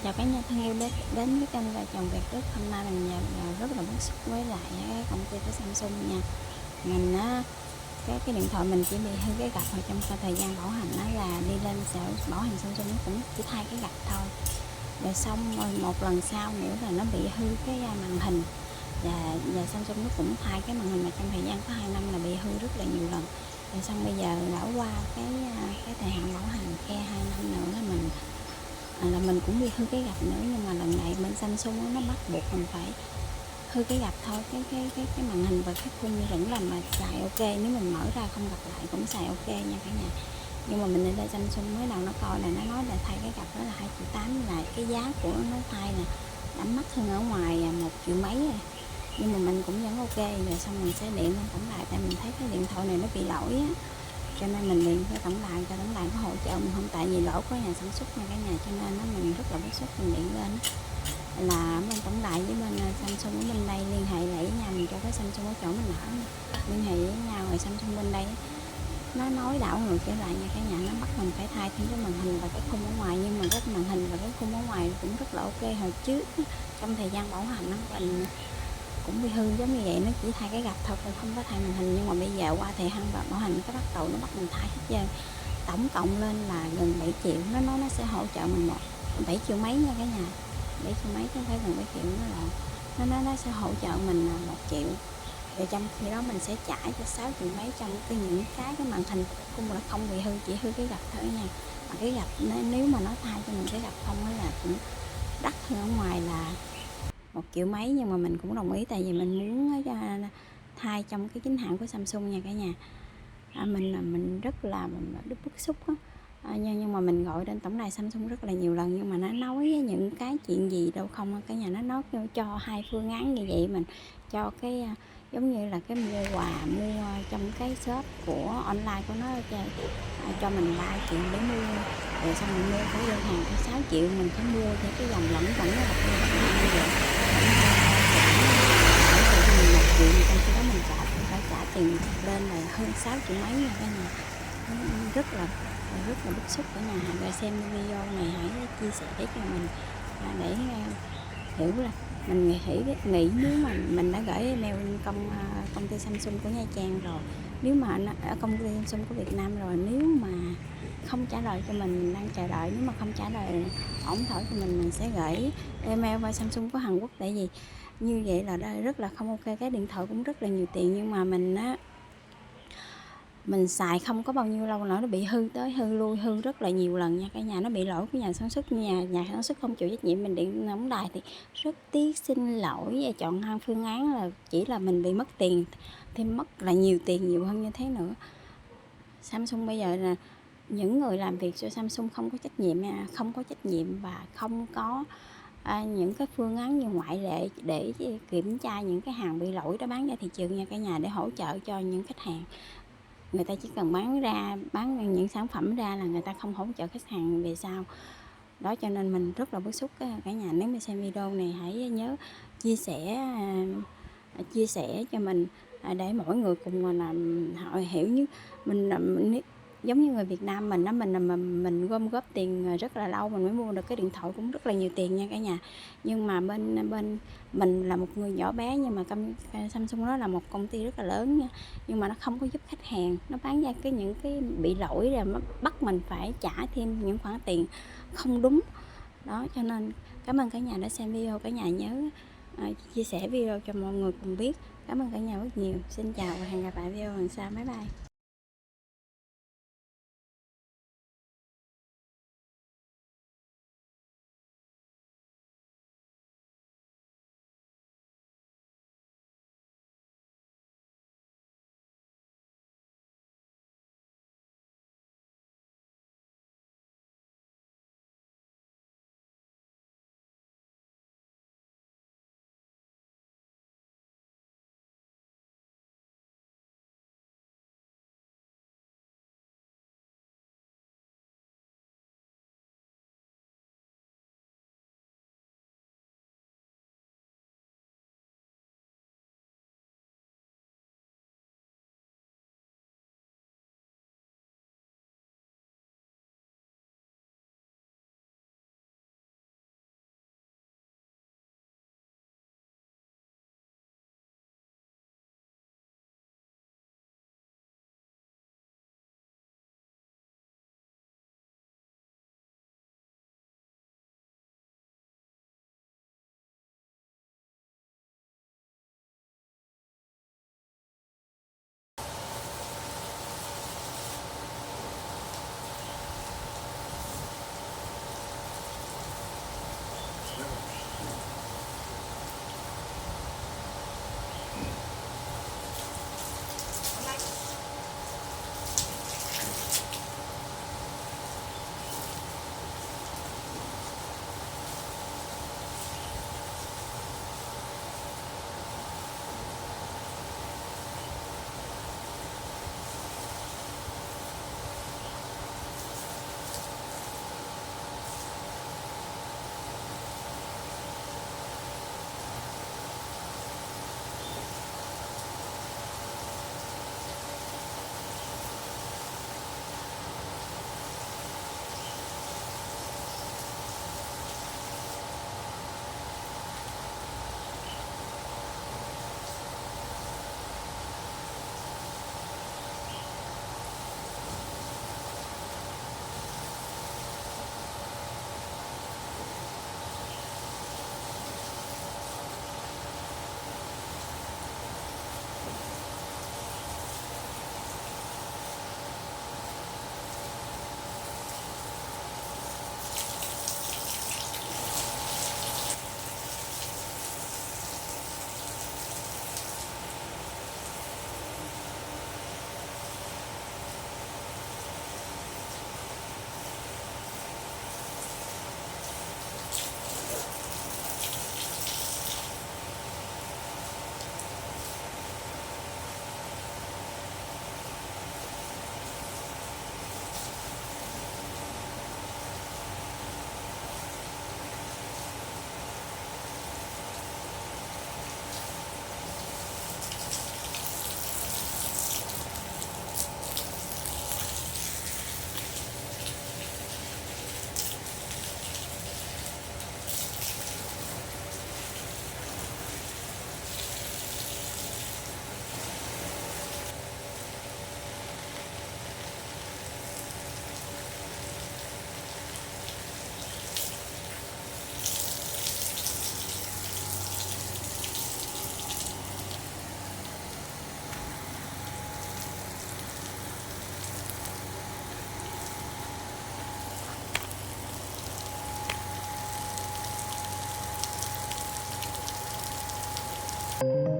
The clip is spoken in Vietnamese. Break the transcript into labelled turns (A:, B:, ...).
A: Chào cả nhà thân yêu đến với kênh và chồng Việt Đức. Hôm nay mình rất là bức xúc với lại cái công ty của Samsung nha. Mình á, cái điện thoại mình chỉ bị hư cái gập, hồi trong thời gian bảo hành á là đi lên sở bảo hành Samsung nó cũng chỉ thay cái gập thôi. Rồi xong rồi một lần sau nữa là nó bị hư cái màn hình, và Samsung nó cũng thay cái màn hình, mà trong thời gian có 2 năm là bị hư rất là nhiều lần. Rồi xong bây giờ đã qua cái thời hạn bảo hành khe 2 năm nữa là mình cũng bị hư cái gập nữa, nhưng mà lần này bên Samsung nó bắt buộc mình phải hư cái gập thôi. Cái màn hình và cái khung vẫn là mà xài ok, nếu mình mở ra không gặp lại cũng xài ok nha cả nhà. Nhưng mà mình lên đây Samsung mới đầu nó coi là nó nói là thay cái gập đó là 2,8 triệu, là cái giá của nó thay là đã mắc hơn ở ngoài 1 triệu mấy rồi. Nhưng mà mình cũng vẫn ok. Rồi xong mình sẽ điện lên tổng đài, tại mình thấy cái điện thoại này nó bị lỗi á, cho nên mình điện cho tổng đài có hỗ trợ mình không, tại vì lỗi của nhà sản xuất nha cả nhà. Cho nên nó mình rất là bức xúc, mình điện lên là bên tổng đài với bên Samsung ở bên đây liên hệ lại với nhau, mình cho cái Samsung ở chỗ mình ở liên hệ với nhau. Rồi Samsung bên đây nó nói đảo ngược trở lại nha cả nhà, nó bắt mình phải thay thêm cái màn hình và cái khung ở ngoài. Nhưng mà cái màn hình và cái khung ở ngoài cũng rất là ok. Hồi trước trong thời gian bảo hành mình cũng bị hư giống như vậy, nó chỉ thay cái gập thôi, cũng không có thay màn hình. Nhưng mà bây giờ qua thời hạn bảo hành cái bắt đầu nó bắt mình thay hết trơn, tổng cộng lên là gần 7 triệu. Nó nói nó sẽ hỗ trợ mình 7 triệu mấy nha cả nhà, 7 triệu mấy chứ không phải gần 7 triệu nữa. Là nó nói nó sẽ hỗ trợ mình 1 triệu, rồi trong khi đó mình sẽ trả cho 6 triệu mấy trong những cái màn hình cũng là không bị hư, chỉ hư cái gập thôi nha. Mà cái gập nếu mà nó thay cho mình cái gập không là cũng đắt hơn ở ngoài là 1 triệu mấy. Nhưng mà mình cũng đồng ý, tại vì mình muốn thay trong cái chính hãng của Samsung nha cả nhà. Mình rất là bức xúc á. Nhưng mà mình gọi đến tổng đài Samsung rất là nhiều lần, nhưng mà nó nói những cái chuyện gì đâu không cả nhà. Nó nói cho 2 phương án như vậy, mình cho cái giống như là cái mua quà, mua trong cái shop của online của nó cho mình 3 triệu để mua. Rồi xong mình mua cái đơn hàng của 6 triệu, mình phải mua theo cái dòng lẫn quẩn nó như vậy. Để cho mình 1 triệu, trong khi đó mình phải trả tiền lên là hơn 6 triệu mấy nha cả nhà. Rất là bức xúc cả nhà. Rồi xem video này hãy chia sẻ cho mình để hiểu là mình nghĩ nếu mà mình đã gửi email công ty Samsung của Nha Trang rồi, nếu mà ở công ty Samsung của Việt Nam rồi, nếu mà không trả lời cho mình đang chờ đợi, nếu mà không trả lời ổn thỏa cho mình sẽ gửi email qua Samsung của Hàn Quốc. Tại vì như vậy là rất là không ok. Cái điện thoại cũng rất là nhiều tiền, nhưng mà mình xài không có bao nhiêu lâu nữa nó bị hư tới hư lui, hư rất là nhiều lần nha cả nhà. Nó bị lỗi của nhà sản xuất, nhà sản xuất không chịu trách nhiệm. Mình điện tổng đài thì rất tiếc xin lỗi, và chọn hai phương án là chỉ là mình bị mất tiền, thêm mất là nhiều tiền, nhiều hơn như thế nữa. Samsung bây giờ là những người làm việc cho Samsung không có trách nhiệm và không có những cái phương án như ngoại lệ để kiểm tra những cái hàng bị lỗi đó bán ra thị trường nha cả nhà, để hỗ trợ cho những khách hàng. Người ta chỉ cần bán những sản phẩm ra là người ta không hỗ trợ khách hàng về sau đó. Cho nên mình rất là bức xúc cả nhà. Nếu mà xem video này hãy nhớ chia sẻ cho mình, để mỗi người cùng họ hiểu. Như mình giống như người Việt Nam mình gom góp tiền rất là lâu mình mới mua được cái điện thoại, cũng rất là nhiều tiền nha cả nhà. Nhưng mà bên mình là một người nhỏ bé, nhưng mà Samsung đó là một công ty rất là lớn nha. Nhưng mà nó không có giúp khách hàng, nó bán ra những cái bị lỗi, rồi bắt mình phải trả thêm những khoản tiền không đúng đó. Cho nên cảm ơn cả nhà đã xem video. Cả nhà nhớ chia sẻ video cho mọi người cùng biết. Cảm ơn cả nhà rất nhiều. Xin chào và hẹn gặp lại video lần sau. Bye bye.
B: nha.